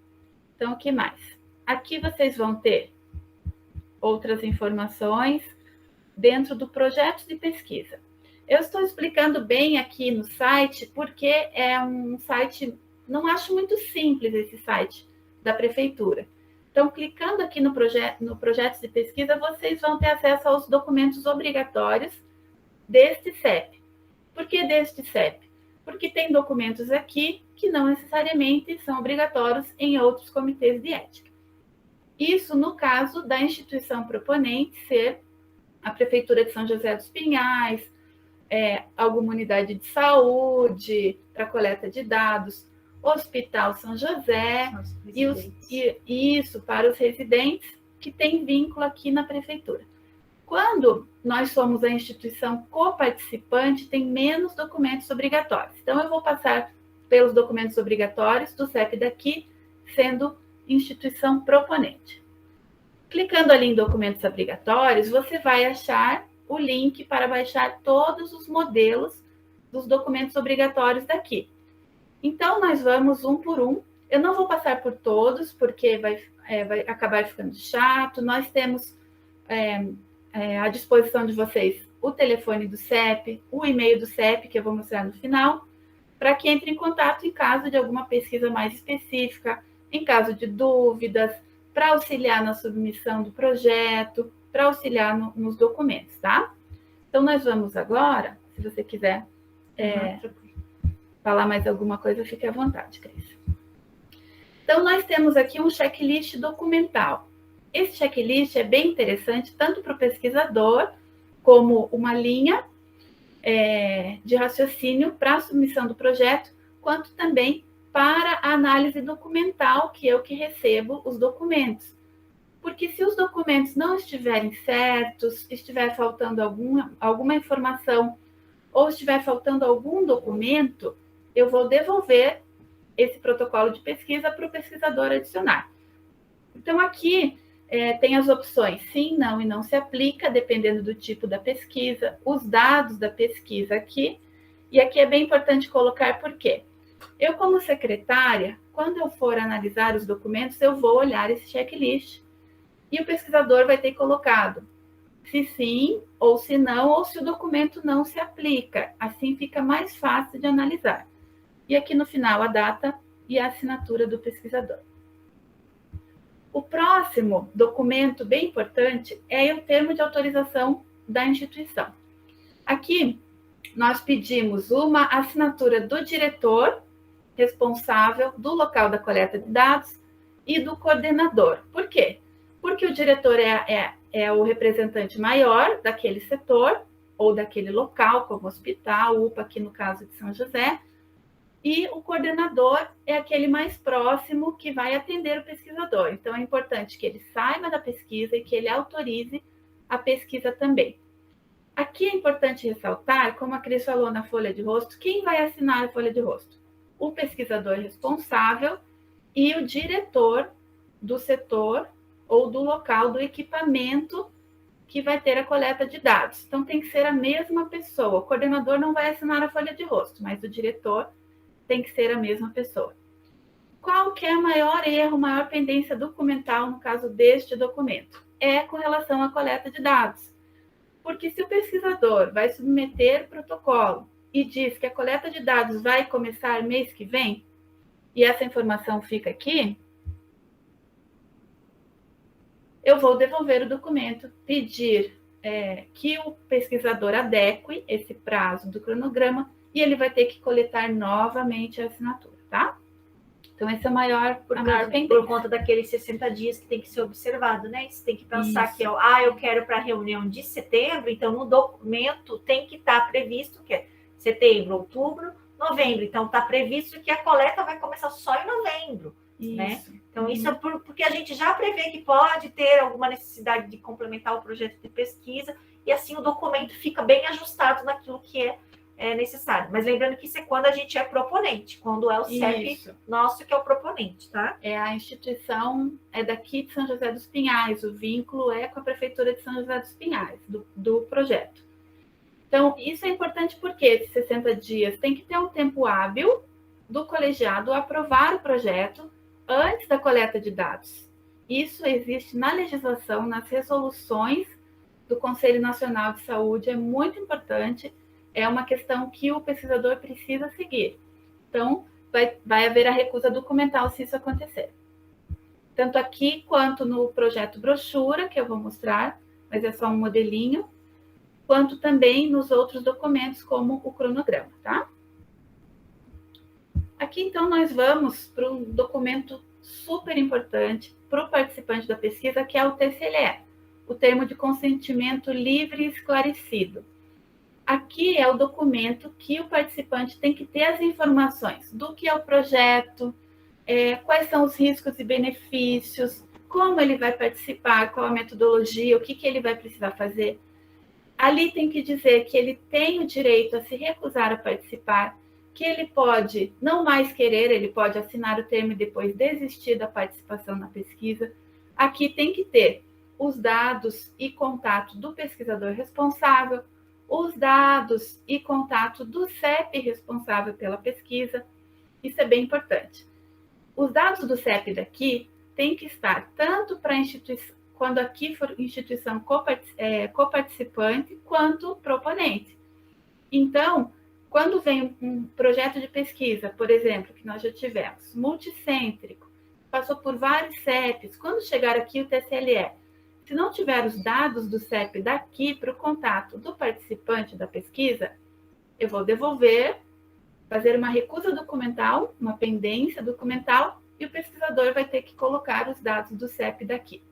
Então, o que mais? Aqui vocês vão ter outras informações dentro do projeto de pesquisa. Eu estou explicando bem aqui no site, porque é um site, não acho muito simples esse site da prefeitura. Então, clicando aqui no projeto de pesquisa, vocês vão ter acesso aos documentos obrigatórios deste CEP. Por que deste CEP? Porque tem documentos aqui que não necessariamente são obrigatórios em outros comitês de ética. Isso no caso da instituição proponente ser a Prefeitura de São José dos Pinhais, alguma unidade de saúde para coleta de dados, Hospital São José, isso para os residentes que têm vínculo aqui na prefeitura. Quando nós somos a instituição coparticipante, tem menos documentos obrigatórios. Então, eu vou passar pelos documentos obrigatórios do CEP daqui, sendo instituição proponente. Clicando ali em documentos obrigatórios, você vai achar o link para baixar todos os modelos dos documentos obrigatórios daqui. Então, nós vamos um por um. Eu não vou passar por todos, porque vai acabar ficando chato. Nós temos à disposição de vocês o telefone do CEP, o e-mail do CEP, que eu vou mostrar no final, para que entre em contato em caso de alguma pesquisa mais específica, em caso de dúvidas, para auxiliar na submissão do projeto, para auxiliar nos documentos, tá? Então, nós vamos agora, se você quiser falar mais alguma coisa, fique à vontade, Cris. Então, nós temos aqui um checklist documental. Esse checklist é bem interessante, tanto para o pesquisador, como uma linha de raciocínio para a submissão do projeto, quanto também para a análise documental, que eu que recebo os documentos. Porque se os documentos não estiverem certos, estiver faltando alguma informação, ou estiver faltando algum documento, eu vou devolver esse protocolo de pesquisa para o pesquisador adicionar. Então, aqui tem as opções sim, não e não se aplica, dependendo do tipo da pesquisa, os dados da pesquisa aqui, e aqui é bem importante colocar por quê. Eu, como secretária, quando eu for analisar os documentos, eu vou olhar esse checklist e o pesquisador vai ter colocado se sim ou se não, ou se o documento não se aplica. Assim fica mais fácil de analisar. E aqui no final a data e a assinatura do pesquisador. O próximo documento bem importante é o termo de autorização da instituição. Aqui nós pedimos uma assinatura do diretor responsável do local da coleta de dados e do coordenador. Por quê? Porque o diretor é o representante maior daquele setor ou daquele local, como hospital, UPA, aqui no caso de São José, e o coordenador é aquele mais próximo que vai atender o pesquisador. Então, é importante que ele saiba da pesquisa e que ele autorize a pesquisa também. Aqui é importante ressaltar, como a Cris falou na folha de rosto, quem vai assinar a folha de rosto? O pesquisador responsável e o diretor do setor ou do local do equipamento que vai ter a coleta de dados. Então, tem que ser a mesma pessoa. O coordenador não vai assinar a folha de rosto, mas o diretor tem que ser a mesma pessoa. Qual que é o maior erro, maior pendência documental no caso deste documento? É com relação à coleta de dados. Porque se o pesquisador vai submeter o protocolo e diz que a coleta de dados vai começar mês que vem, e essa informação fica aqui, eu vou devolver o documento, pedir que o pesquisador adeque esse prazo do cronograma e ele vai ter que coletar novamente a assinatura, tá? Então, esse é a maior pendência. Por conta daqueles 60 dias que tem que ser observado, né? Você tem que pensar que eu quero para a reunião de setembro, então no documento tem que estar previsto que é setembro, outubro, novembro. Então, está previsto que a coleta vai começar só em novembro, né? Então, isso é porque a gente já prevê que pode ter alguma necessidade de complementar o projeto de pesquisa e assim o documento fica bem ajustado naquilo que é necessário. Mas lembrando que isso é quando a gente é proponente, quando é o CEP nosso que é o proponente, tá? A instituição é daqui de São José dos Pinhais, o vínculo é com a Prefeitura de São José dos Pinhais, do projeto. Então, isso é importante porque esses 60 dias tem que ter um tempo hábil do colegiado aprovar o projeto antes da coleta de dados. Isso existe na legislação, nas resoluções do Conselho Nacional de Saúde, é muito importante, é uma questão que o pesquisador precisa seguir. Então, vai haver a recusa documental se isso acontecer. Tanto aqui quanto no projeto brochura, que eu vou mostrar, mas é só um modelinho, quanto também nos outros documentos, como o cronograma, tá? Aqui, então, nós vamos para um documento super importante para o participante da pesquisa, que é o TCLE, o Termo de Consentimento Livre e Esclarecido. Aqui é o documento que o participante tem que ter as informações do que é o projeto, quais são os riscos e benefícios, como ele vai participar, qual a metodologia, o que ele vai precisar fazer. Ali tem que dizer que ele tem o direito a se recusar a participar, que ele pode não mais querer, ele pode assinar o termo e depois desistir da participação na pesquisa. Aqui tem que ter os dados e contato do pesquisador responsável, os dados e contato do CEP responsável pela pesquisa. Isso é bem importante. Os dados do CEP daqui têm que estar tanto para a instituição, quando aqui for instituição coparticipante, quanto proponente. Então, quando vem um projeto de pesquisa, por exemplo, que nós já tivemos, multicêntrico, passou por vários CEPs, quando chegar aqui o TSLE, se não tiver os dados do CEP daqui para o contato do participante da pesquisa, eu vou devolver, fazer uma recusa documental, uma pendência documental, e o pesquisador vai ter que colocar os dados do CEP daqui.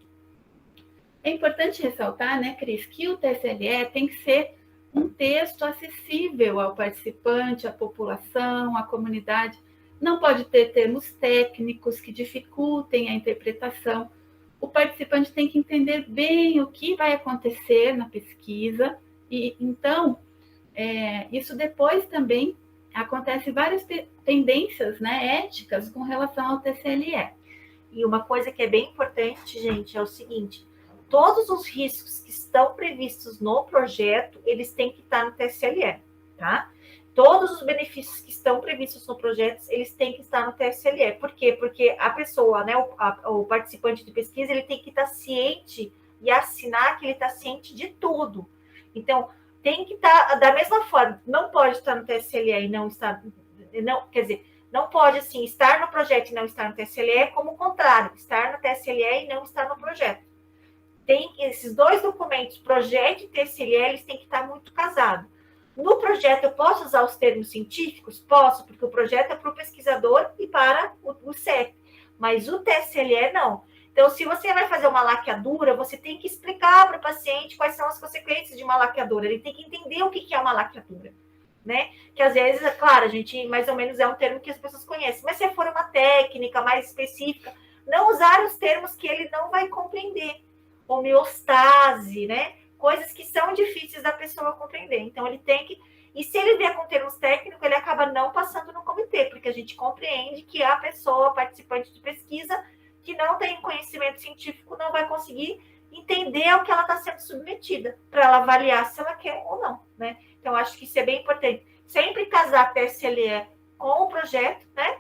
É importante ressaltar, né, Cris, que o TSLE tem que ser um texto acessível ao participante, à população, à comunidade. Não pode ter termos técnicos que dificultem a interpretação. O participante tem que entender bem o que vai acontecer na pesquisa, e então, isso depois também acontece várias tendências, né, éticas com relação ao TSLE. E uma coisa que é bem importante, gente, é o seguinte: todos os riscos que estão previstos no projeto, eles têm que estar no TSLE, tá? Todos os benefícios que estão previstos no projeto, eles têm que estar no TSLE. Por quê? Porque a pessoa, né, o participante de pesquisa, ele tem que estar ciente e assinar que ele está ciente de tudo. Então, tem que estar, da mesma forma, não pode estar no TSLE e não estar, não, quer dizer, não pode, assim, estar no projeto e não estar no TSLE, como o contrário, estar no TSLE e não estar no projeto. Tem esses dois documentos, projeto e TSLE, eles têm que estar muito casados. No projeto, eu posso usar os termos científicos? Posso, porque o projeto é para o pesquisador e para o CEP, mas o TSLE não. Então, se você vai fazer uma laqueadura, você tem que explicar para o paciente quais são as consequências de uma laqueadura. Ele tem que entender o que é uma laqueadura, né? Que às vezes, é claro, a gente mais ou menos é um termo que as pessoas conhecem, mas se for uma técnica mais específica, não usar os termos que ele não vai compreender. Homeostase, né? Coisas que são difíceis da pessoa compreender. Então, ele tem que... E se ele vier com termos técnicos, ele acaba não passando no comitê, porque a gente compreende que a pessoa, participante de pesquisa, que não tem conhecimento científico, não vai conseguir entender ao que ela está sendo submetida, para ela avaliar se ela quer ou não, né? Então, acho que isso é bem importante. Sempre casar TSLE com o projeto, né?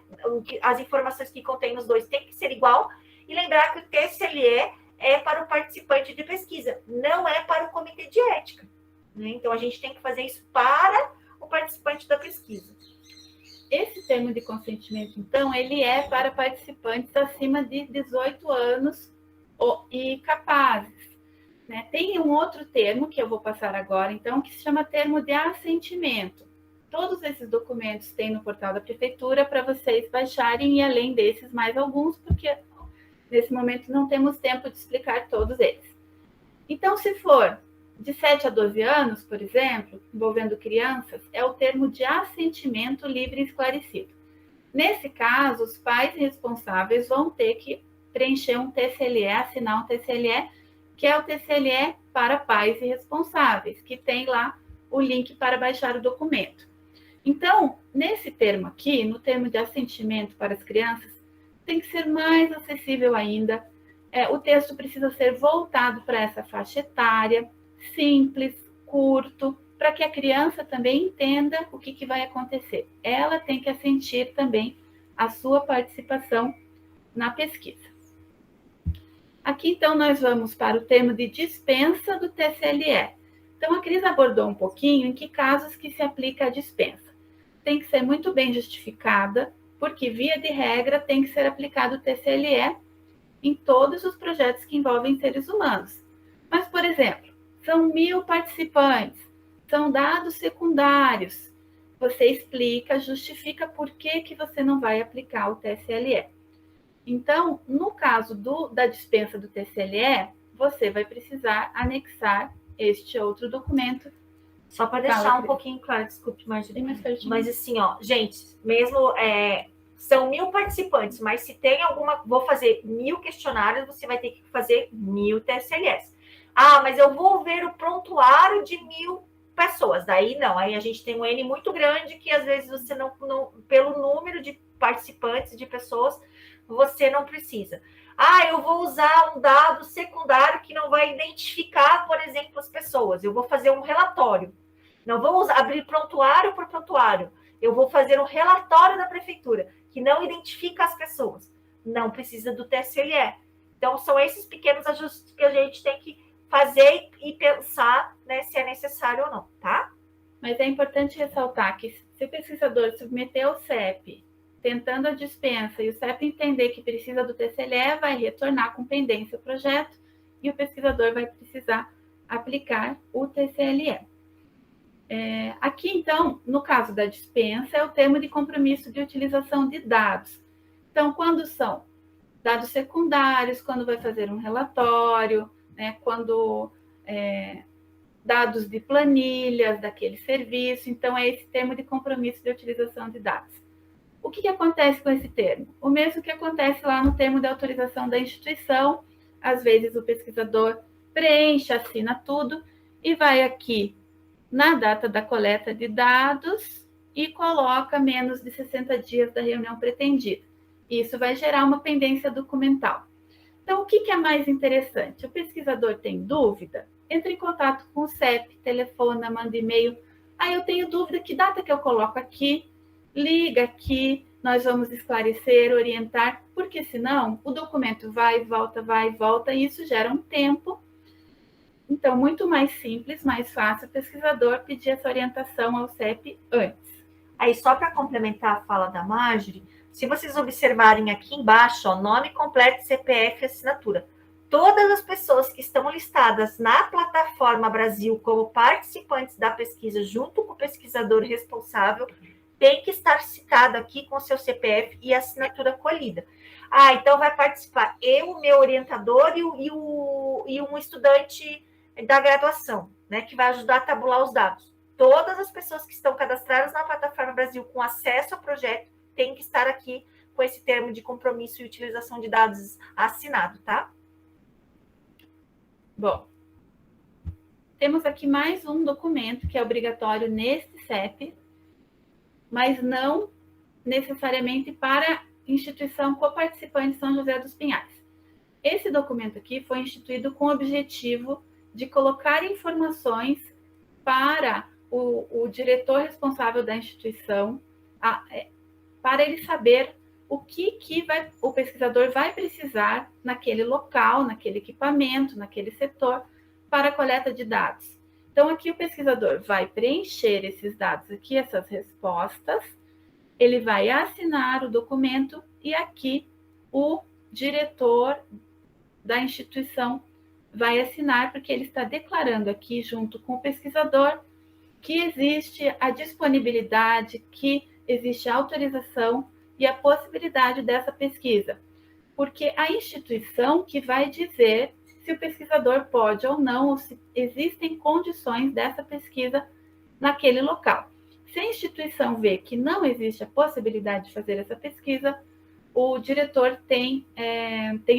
As informações que contém nos dois tem que ser igual, e lembrar que o TSLE é para o participante de pesquisa, não é para o comitê de ética, né? Então, a gente tem que fazer isso para o participante da pesquisa. Esse termo de consentimento, então, ele é para participantes acima de 18 anos e capazes, né? Tem um outro termo que eu vou passar agora, então, que se chama termo de assentimento. Todos esses documentos tem no portal da prefeitura para vocês baixarem, e além desses, mais alguns, porque nesse momento não temos tempo de explicar todos eles. Então, se for de 7 a 12 anos, por exemplo, envolvendo crianças, é o termo de assentimento livre e esclarecido. Nesse caso, os pais responsáveis vão ter que preencher um TSLE, assinar um TSLE, que é o TSLE para pais e responsáveis, que tem lá o link para baixar o documento. Então, nesse termo aqui, no termo de assentimento para as crianças, tem que ser mais acessível ainda. O texto precisa ser voltado para essa faixa etária, simples, curto, para que a criança também entenda o que vai acontecer. Ela tem que assentir também a sua participação na pesquisa. Aqui, então, nós vamos para o termo de dispensa do TSLE. Então, a Cris abordou um pouquinho em que casos que se aplica a dispensa. Tem que ser muito bem justificada, porque, via de regra, tem que ser aplicado o TSLE em todos os projetos que envolvem seres humanos. Mas, por exemplo, são 1000 participantes, são dados secundários. Você explica, justifica por que você não vai aplicar o TSLE. Então, no caso da dispensa do TSLE, você vai precisar anexar este outro documento, Só para deixar um pouquinho claro, desculpe, Marjorie. Mas assim, ó, gente, mesmo são 1000 participantes, mas se tem alguma, vou fazer 1000 questionários, você vai ter que fazer 1000 TSLS. Ah, mas eu vou ver o prontuário de 1000 pessoas. Daí não, aí a gente tem um N muito grande que às vezes você não pelo número de participantes, de pessoas, você não precisa. Ah, eu vou usar um dado secundário que não vai identificar, por exemplo, as pessoas. Eu vou fazer um relatório. Não vou abrir prontuário por prontuário. Eu vou fazer um relatório da prefeitura que não identifica as pessoas. Não precisa do TSLE. Então, são esses pequenos ajustes que a gente tem que fazer e pensar, né, se é necessário ou não, tá? Mas é importante ressaltar que se o pesquisador submeter ao CEP tentando a dispensa e o CEP entender que precisa do TSLE, vai retornar com pendência o projeto e o pesquisador vai precisar aplicar o TSLE. Aqui, então, no caso da dispensa, é o termo de compromisso de utilização de dados. Então, quando são dados secundários, quando vai fazer um relatório, né, quando dados de planilhas daquele serviço, então é esse termo de compromisso de utilização de dados. O que acontece com esse termo? O mesmo que acontece lá no termo de autorização da instituição, às vezes o pesquisador preenche, assina tudo e vai aqui na data da coleta de dados e coloca menos de 60 dias da reunião pretendida. Isso vai gerar uma pendência documental. Então, o que é mais interessante? O pesquisador tem dúvida? Entra em contato com o CEP, telefona, manda e-mail. Eu tenho dúvida, que data que eu coloco aqui? Liga aqui, nós vamos esclarecer, orientar, porque senão o documento vai e volta, e isso gera um tempo. Então, muito mais simples, mais fácil o pesquisador pedir essa orientação ao CEP antes. Aí, só para complementar a fala da Marjorie, se vocês observarem aqui embaixo, ó, nome completo, CPF e assinatura. Todas as pessoas que estão listadas na plataforma Brasil como participantes da pesquisa, junto com o pesquisador responsável, tem que estar citado aqui com seu CPF e assinatura colhida. Então vai participar eu, o meu orientador e um estudante da graduação, né, que vai ajudar a tabular os dados. Todas as pessoas que estão cadastradas na plataforma Brasil com acesso ao projeto têm que estar aqui com esse termo de compromisso e utilização de dados assinado, tá? Bom, temos aqui mais um documento que é obrigatório neste CEP, mas não necessariamente para instituição coparticipante São José dos Pinhais. Esse documento aqui foi instituído com o objetivo de colocar informações para o diretor responsável da instituição, para ele saber o que o pesquisador vai precisar naquele local, naquele equipamento, naquele setor, para a coleta de dados. Então, aqui o pesquisador vai preencher esses dados aqui, essas respostas, ele vai assinar o documento e aqui o diretor da instituição vai assinar, porque ele está declarando aqui, junto com o pesquisador, que existe a disponibilidade, que existe a autorização e a possibilidade dessa pesquisa. Porque a instituição que vai dizer se o pesquisador pode ou não, ou se existem condições dessa pesquisa naquele local. Se a instituição vê que não existe a possibilidade de fazer essa pesquisa, o diretor tem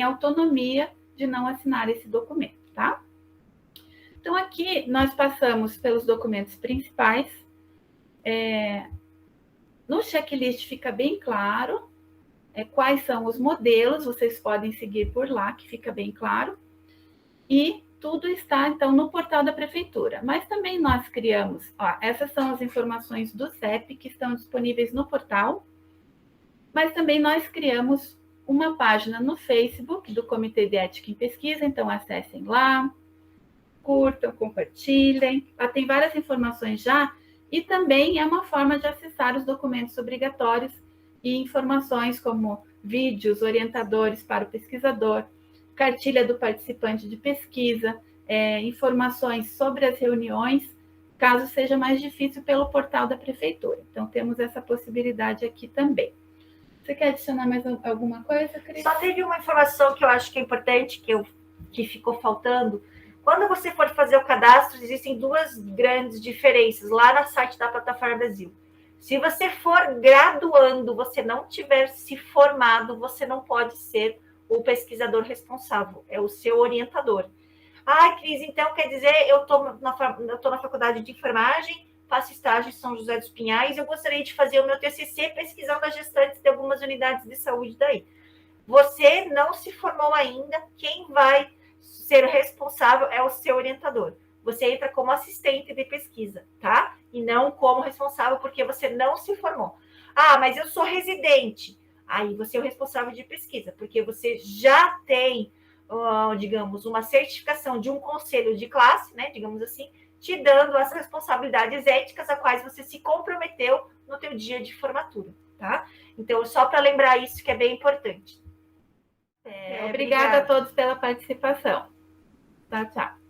autonomia de não assinar esse documento, tá? Então, aqui nós passamos pelos documentos principais. No checklist fica bem claro quais são os modelos, vocês podem seguir por lá, que fica bem claro. E tudo está, então, no portal da prefeitura. Mas também nós criamos, essas são as informações do CEP que estão disponíveis no portal, mas também nós criamos uma página no Facebook do Comitê de Ética em Pesquisa, então acessem lá, curtam, compartilhem, lá tem várias informações já, e também é uma forma de acessar os documentos obrigatórios e informações como vídeos orientadores para o pesquisador, cartilha do participante de pesquisa, informações sobre as reuniões, caso seja mais difícil, pelo portal da prefeitura. Então, temos essa possibilidade aqui também. Você quer adicionar mais alguma coisa, Cris? Só teve uma informação que eu acho que é importante, que ficou faltando. Quando você for fazer o cadastro, existem duas grandes diferenças lá no site da Plataforma Brasil. Se você for graduando, você não tiver se formado, você não pode ser o pesquisador responsável, é o seu orientador. Ah, Cris, então quer dizer, eu estou na faculdade de enfermagem, faço estágio em São José dos Pinhais, eu gostaria de fazer o meu TCC pesquisando as gestantes de algumas unidades de saúde daí. Você não se formou ainda, quem vai ser responsável é o seu orientador. Você entra como assistente de pesquisa, tá? E não como responsável, porque você não se formou. Ah, mas eu sou residente. Aí você é o responsável de pesquisa, porque você já tem, digamos, uma certificação de um conselho de classe, né? Digamos assim, te dando as responsabilidades éticas a quais você se comprometeu no teu dia de formatura, tá? Então, só para lembrar isso que é bem importante. Obrigada a todos pela participação. Tchau, tchau.